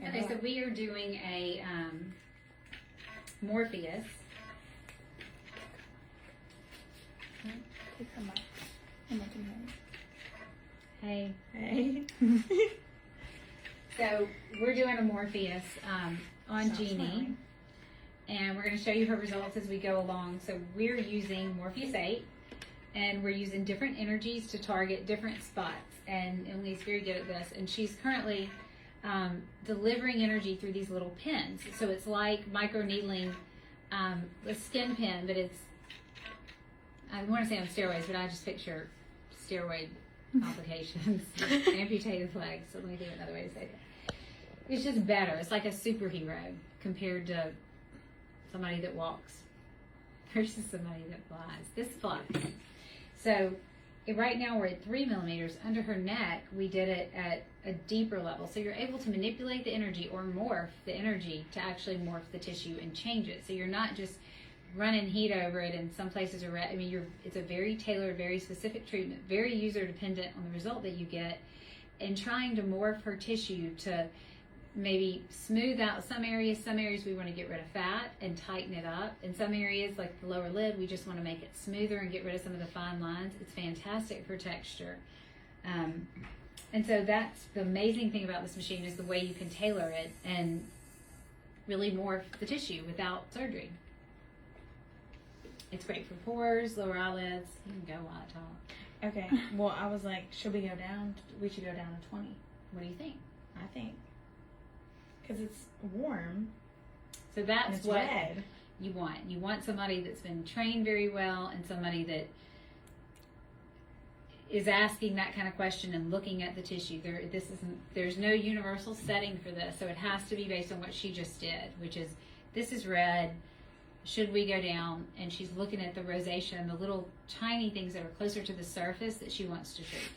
Okay, so we are doing a Morpheus. Take some off. I'm looking Hey. Hey. So we're doing a Morpheus on Stop Jeannie. smiling. And we're going to show you her results as we go along. So we're using Morpheus 8, and we're using different energies to target different spots. And Emily's very good at this. And she's currently delivering energy through these little pins. So it's like microneedling a skin pin, but it's, I want to say on steroids, but I just picture steroid complications, amputated legs. So let me think of another way to say that. It's just better. It's like a superhero compared to somebody that walks versus somebody that flies. This flies. So right now we're at 3 millimeters under her neck. We did it at a deeper level. So you're able to manipulate the energy or morph the energy to actually morph the tissue and change it. So you're not just running heat over it, and some places are red. I mean, it's a very tailored, very specific treatment, very user dependent on the result that you get, and trying to morph her tissue to maybe smooth out some areas. Some areas we want to get rid of fat and tighten it up. In some areas, like the lower lid, we just want to make it smoother and get rid of some of the fine lines. It's fantastic for texture. And so that's the amazing thing about this machine, is the way you can tailor it and really morph the tissue without surgery. It's great for pores, lower eyelids. You can go while I talk. Okay. Well, I was like, should we go down? We should go down to 20. What do you think? I think. Because it's warm. So that's It's what red. you want. You want somebody that's been trained very well, and somebody that is asking that kind of question and looking at the tissue. There's no universal setting for this, so it has to be based on what she just did, which is, this is red. Should we go down? And she's looking at the rosacea and the little tiny things that are closer to the surface that she wants to treat.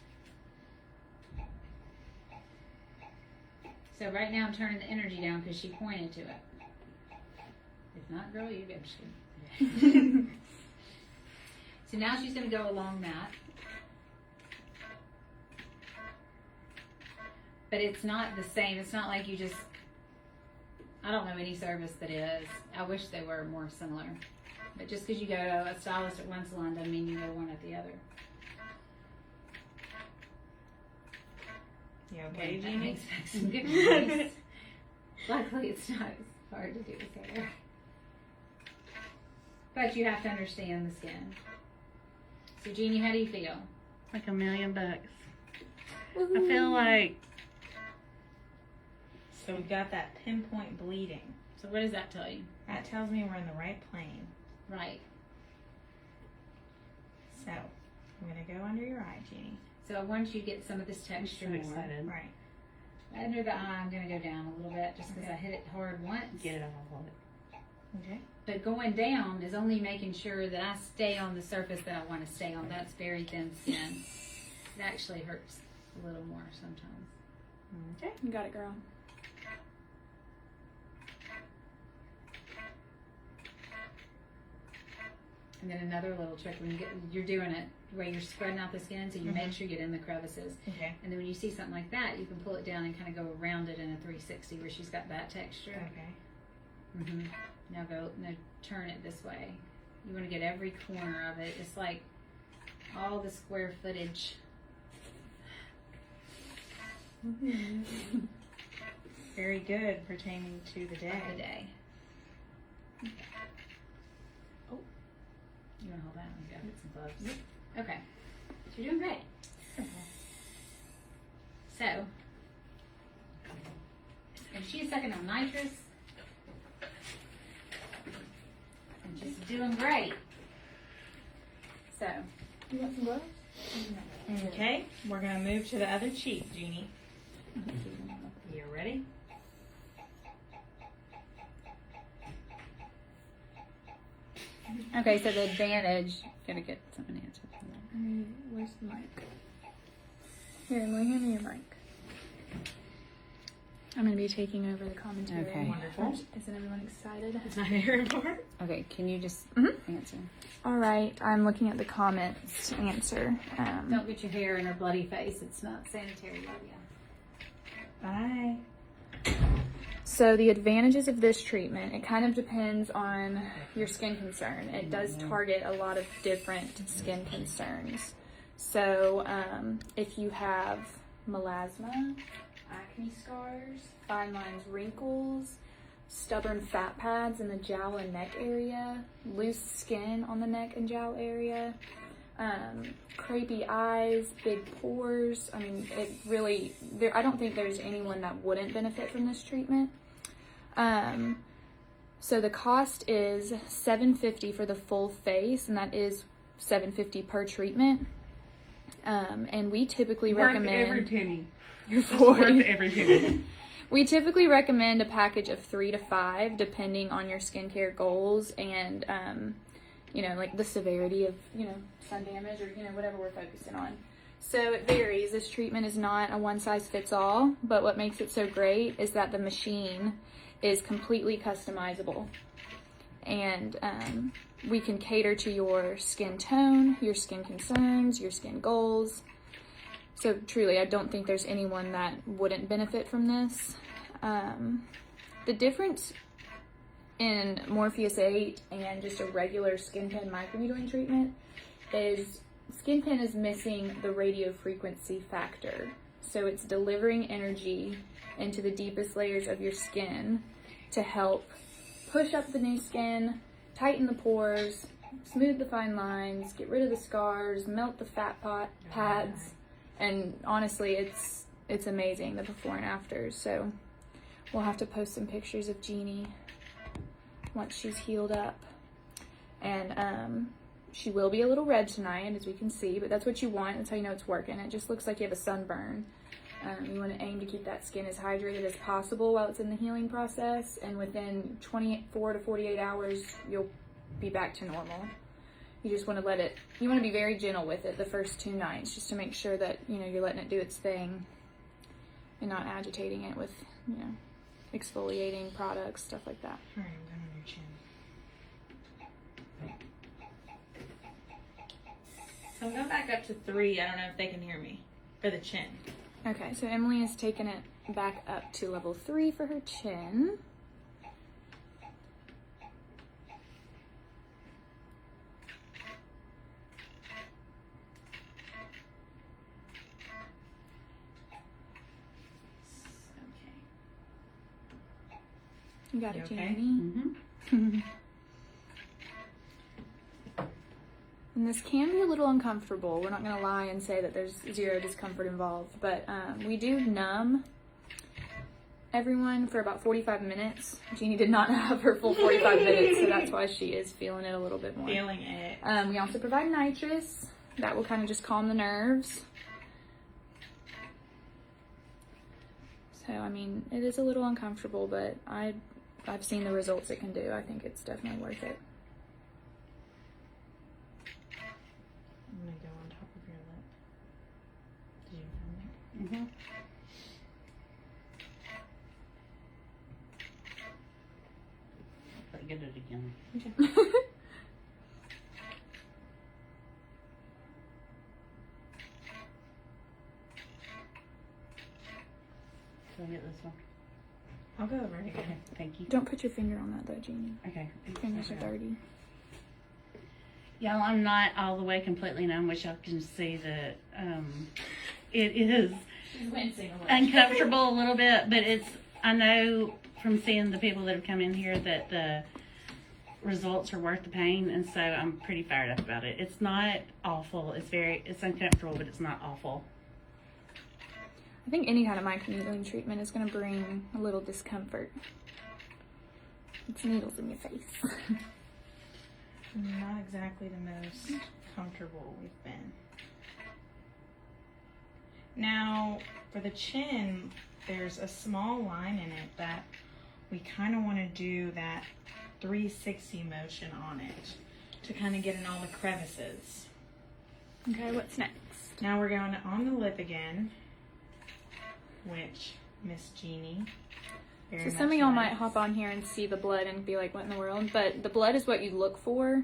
So right now I'm turning the energy down because she pointed to it. If not, girl, you go. Just kidding. So now she's going to go along that. But it's not the same. It's not like you just, I don't know any service that is. I wish they were more similar. But just because you go to a stylist at one salon doesn't mean you go to one at the other. You okay, That Jeannie? makes some good noise. Luckily, it's not as hard to do with hair. But you have to understand the skin. So, Jeannie, how do you feel? Like $1,000,000. I feel like, So we got that pinpoint bleeding. So, what does that tell you? That tells me we're in the right plane. Right. So I'm going to go under your eye, Jeannie. So, I want you to get some of this texture I'm more. excited. Right. Under the eye, I'm going to go down a little bit just because I hit it hard once. Get it off of it. Okay. But going down is only making sure that I stay on the surface that I want to stay on. That's very thin skin. It actually hurts a little more sometimes. Okay. You got it, girl. And then another little trick when you're doing it where you're spreading out the skin, so you make sure you get in the crevices. Okay. And then when you see something like that, you can pull it down and kind of go around it in a 360 where she's got that texture. Okay. Now turn it this way. You want to get every corner of it. It's like all the square footage. Very good pertaining to the day. Of the day. Oh, you want to hold that? I'm gonna get some gloves. Okay, so you're doing great. So, and she's sucking on nitrous, and she's doing great. So, You want some gloves? Okay. We're going to move to the other cheek, Jeannie. You ready? okay, so the advantage, gotta get something answered from that. Where's the mic? Here, Emily, hand me your mic. I'm going to be taking over the commentary. Okay. Wonderful. Isn't everyone excited? It's not here anymore. Okay, can you just answer? All right, I'm looking at the comments to answer. Don't get your hair in her bloody face. It's not sanitary yet. Bye. So the advantages of this treatment, it kind of depends on your skin concern. It does target a lot of different skin concerns. So if you have melasma, acne scars, fine lines, wrinkles, stubborn fat pads in the jowl and neck area, loose skin on the neck and jowl area, crepey eyes, big pores. I mean, it really, I don't think there's anyone that wouldn't benefit from this treatment. So the cost is $750 for the full face, and that is $750 per treatment. And we typically recommend every penny. You're It's worth for every penny. We typically recommend a package of 3 to 5, depending on your skincare goals and, like the severity of, sun damage or, whatever we're focusing on. So it varies. This treatment is not a one-size-fits-all, but what makes it so great is that the machine is completely customizable. And we can cater to your skin tone, your skin concerns, your skin goals. So truly, I don't think there's anyone that wouldn't benefit from this. The difference in Morpheus 8 and just a regular skin pen microneedling treatment is skin pen is missing the radiofrequency factor. So it's delivering energy into the deepest layers of your skin to help push up the new skin, tighten the pores, smooth the fine lines, get rid of the scars, melt the fat pads. And honestly, it's amazing, the before and afters. So we'll have to post some pictures of Jeannie once she's healed up. And she will be a little red tonight, as we can see, but that's what you want. That's how you know it's working. It just looks like you have a sunburn. You want to aim to keep that skin as hydrated as possible while it's in the healing process. And within 24 to 48 hours, you'll be back to normal. You just want to you want to be very gentle with it the first 2 nights, just to make sure that, you're letting it do its thing and not agitating it with, exfoliating products, stuff like that. All right, I'm on your chin. So I'm going back up to 3. I don't know if they can hear me. For the chin. Okay, so Emily has taken it back up to level 3 for her chin. You got it, You okay? Jeannie? Mm-hmm. And this can be a little uncomfortable. We're not going to lie and say that there's 0 discomfort involved, but we do numb everyone for about 45 minutes. Jeannie did not have her full 45 minutes, so that's why she is feeling it a little bit more. Feeling it. We also provide nitrous. That will kind of just calm the nerves. So, I mean, it is a little uncomfortable, but I've seen the results it can do. I think it's definitely worth it. I'm going to go on top of your lip. Did you find it? Mm-hmm. Get it again. So I get this one. I'll go over it again. Okay, thank you. Don't put your finger on that though, Jeannie. Okay. Fingers are dirty. Y'all, I'm not all the way completely numb, which y'all can see that it is She's wincing a little. uncomfortable a little bit, but I know from seeing the people that have come in here that the results are worth the pain, and so I'm pretty fired up about it. It's not awful. It's uncomfortable, but it's not awful. I think any kind of microneedling treatment is going to bring a little discomfort. It's needles in your face. Not exactly the most comfortable we've been. Now, for the chin, there's a small line in it that we kind of want to do that 360 motion on it to kind of get in all the crevices. Okay, what's next? Now we're going on the lip again, which Miss Jeannie very So much some of y'all might likes. hop on here and see the blood and be like, what in the world? But the blood is what you look for.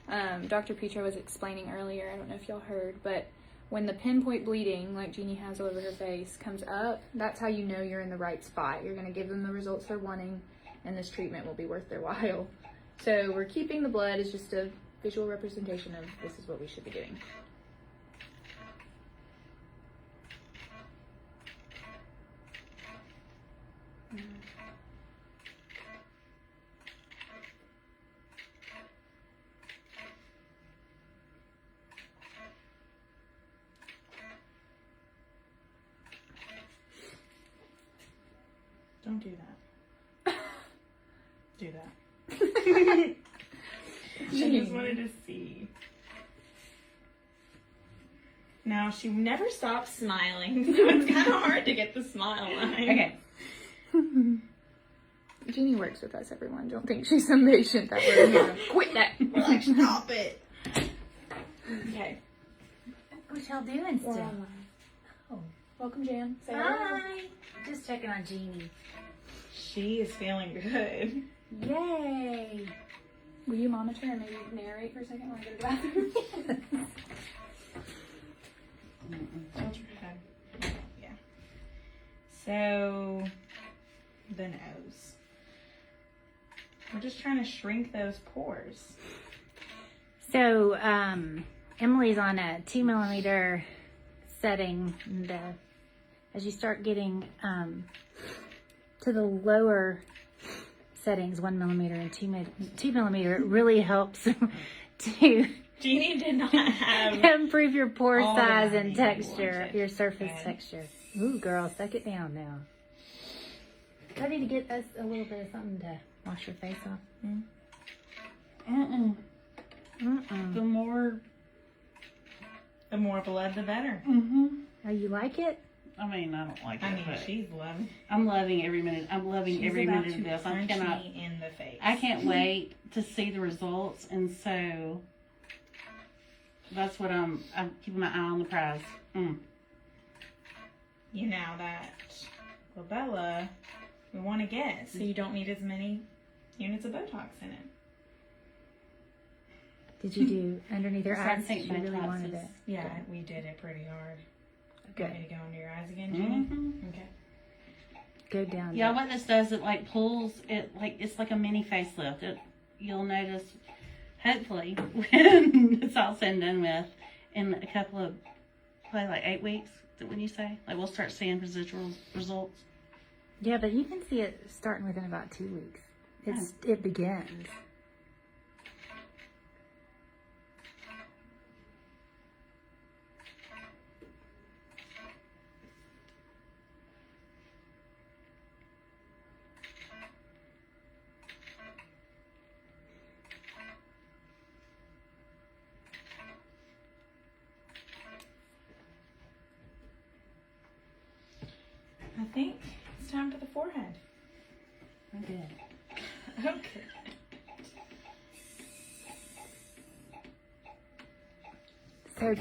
Dr. Petro was explaining earlier, I don't know if y'all heard, but when the pinpoint bleeding, like Jeannie has all over her face, comes up, that's how you know you're in the right spot. You're going to give them the results they're wanting, and this treatment will be worth their while. So we're keeping the blood as just a visual representation of this is what we should be doing. Don't do that. Do that. I just wanted to see. Now, she never stops smiling, so it's kind of hard to get the smile line. Okay. Jeannie works with us, everyone. Don't think she's some patient that we're here. Quit that. We're like, stop it. Okay. What y'all doing still? Oh, Welcome, Jan. Say hi. Just checking on Jeannie. She is feeling good. Yay. Will you monitor and maybe narrate for a second while I go to the bathroom? Tilt your head. Yeah. So, the nose. We're just trying to shrink those pores. So, Emily's on a 2 millimeter setting. And, as you start getting to the lower settings, 1 millimeter and 2 millimeter, it really helps to Jeannie did not have improve your pore all the size and rounding you texture, wanted. your surface Okay. texture. Ooh, girl, suck it down now. Ready to get us a little bit of something to wash your face off? Mm-mm. Mm-mm. The more, the more blood, the better. Oh, you like it? I mean, I don't like it, I mean, but she's loving. I'm loving every minute. I'm loving She's every about minute of to this. I punch cannot. me in the face. I can't wait to see the results, and so that's what I'm keeping my eye on the prize. You know that glabella we want to get, so you don't need as many units of Botox in it. Did you do underneath her Starting eyes? to think She really Botox wanted is- it. Yeah, we did it pretty hard. Good. Want me to go under your eyes again, Jeannie? Mm-hmm. Okay. Go down. Yeah, there. what this does, it like pulls it, like it's like a mini facelift. You'll notice, hopefully, when it's all said and done with, in a couple of, probably like 8 weeks. When you say, like, we'll start seeing residual results. Yeah, but you can see it starting within about 2 weeks. It begins. I think it's time for the forehead. I did. Okay. So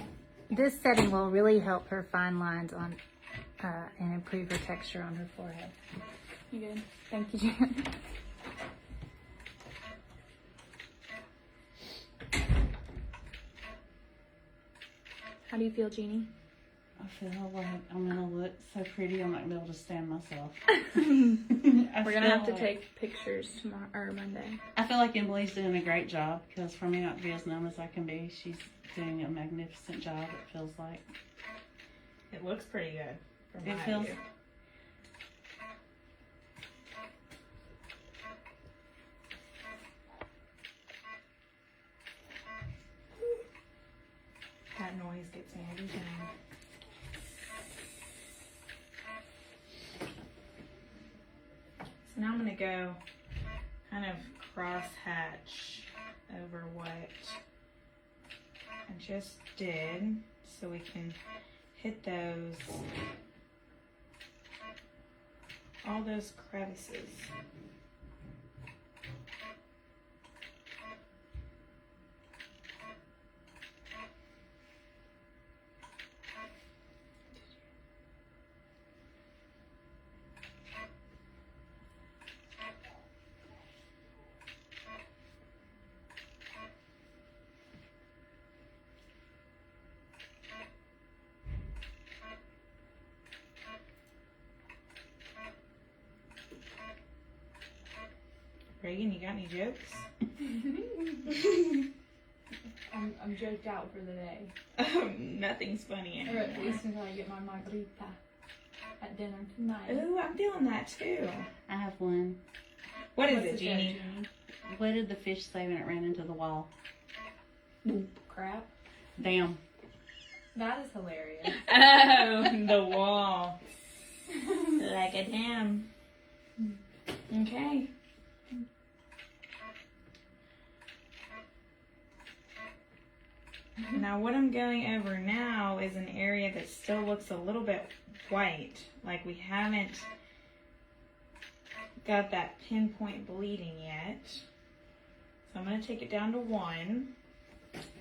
this setting will really help her fine lines on and improve her texture on her forehead. You good? Thank you, Jan. How do you feel, Jeannie? I feel like I'm gonna look so pretty. I'm not gonna be able to stand myself. We're gonna have to like, take pictures tomorrow or Monday. I feel like Emily's doing a great job because for me not to be as numb as I can be, she's doing a magnificent job. It feels like. It looks pretty good. From It my feels- view. That noise gets me every time. So now I'm gonna go kind of cross hatch over what I just did so we can hit those, all those crevices. Reagan, you got any jokes? I'm joked out for the day. Nothing's funny Or anymore. at least until I get my margarita at dinner tonight. Ooh, I'm feeling that too. I have one. What is What's it, the Jeannie? joke, Jeannie? What did the fish say when it ran into the wall? Crap. Damn. That is hilarious. Oh, the wall. Like a dam. Okay. Now what I'm going over now is an area that still looks a little bit white, like we haven't got that pinpoint bleeding yet. So I'm going to take it down to 1,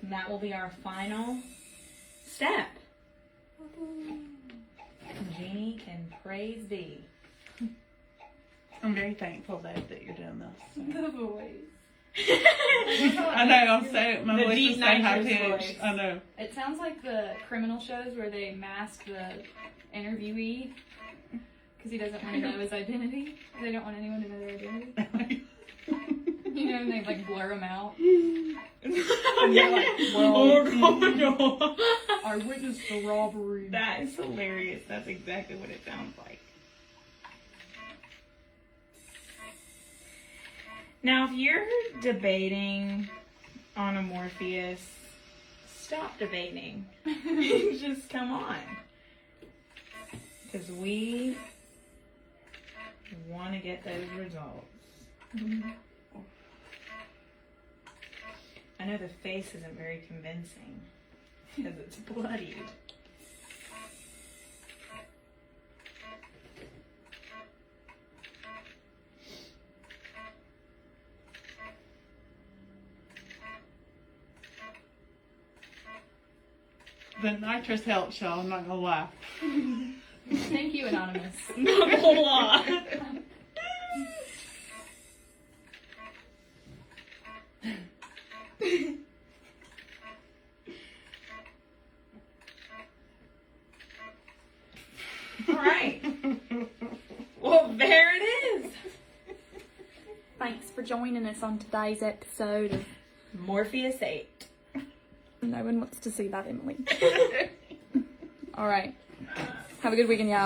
and that will be our final step. Jeannie can praise thee. I'm very thankful though that you're doing this. The voice. I know. My The voice deep is so high nitrous pitched. voice. I know. It sounds like the criminal shows where they mask the interviewee because he doesn't want to know his identity. They don't want anyone to know their identity. You know, and they like blur him out. And they're like, well, oh no. I witnessed the robbery. That is hilarious. That's exactly what it sounds like. Now, if you're debating on a Morpheus, stop debating. Just come on. Because we want to get those results. I know the face isn't very convincing because it's bloodied. The nitrous helps, y'all. I'm not gonna lie. Thank you, Anonymous. Not a whole lot. All right. Well, there it is. Thanks for joining us on today's episode of Morpheus 8. No One Wants to See That, Emily. All right. Have a good weekend, y'all.